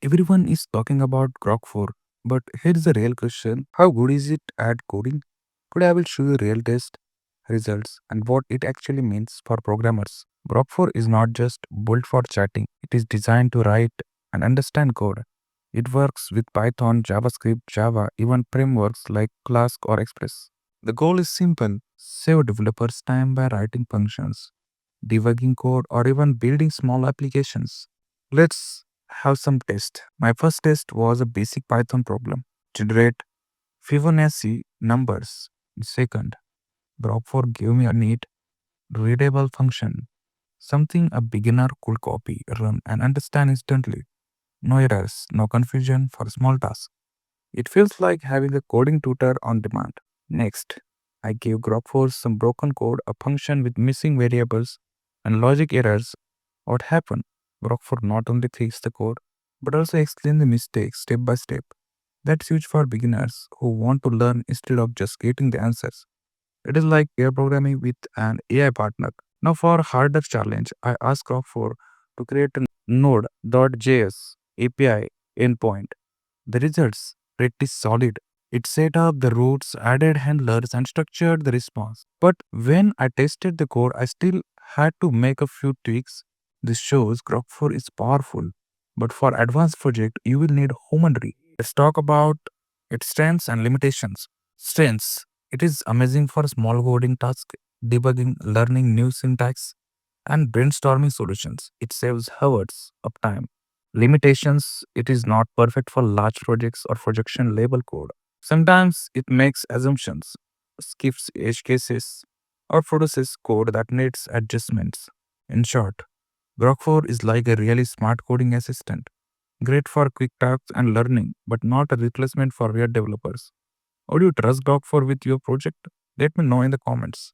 Everyone is talking about Grok 4, but here's the real question: how good is it at coding? Today I will show you real test results and what it actually means for programmers. Grok 4 is not just built for chatting, it is designed to write and understand code. It works with Python, JavaScript, Java, even frameworks like Flask or Express. The goal is simple: save developers time by writing functions, debugging code, or even building small applications. Let's have some tests. My first test was a basic Python problem. Generate Fibonacci numbers in second. Grok 4 gave me a neat, readable function, something a beginner could copy, run, and understand instantly. No errors, no confusion for small tasks. It feels like having a coding tutor on demand. Next, I gave Grok 4 some broken code, a function with missing variables and logic errors. What happened? Grok 4 not only fixed the code, but also explained the mistakes step by step. That's huge for beginners who want to learn instead of just getting the answers. It is like pair programming with an AI partner. Now for harder challenge, I asked Grok 4 to create a Node.js API endpoint. The results pretty solid. It set up the routes, added handlers, and structured the response. But when I tested the code, I still had to make a few tweaks. This shows Grok 4 is powerful, but for advanced project, you will need humanry. Let's talk about its strengths and limitations. Strengths: it is amazing for small coding tasks, debugging, learning new syntax, and brainstorming solutions. It saves hours of time. Limitations: it is not perfect for large projects or projection level code. Sometimes it makes assumptions, skips edge cases, or produces code that needs adjustments. In short, Grok 4 is like a really smart coding assistant, great for quick tasks and learning, but not a replacement for real developers. Would you trust Grok 4 with your project? Let me know in the comments.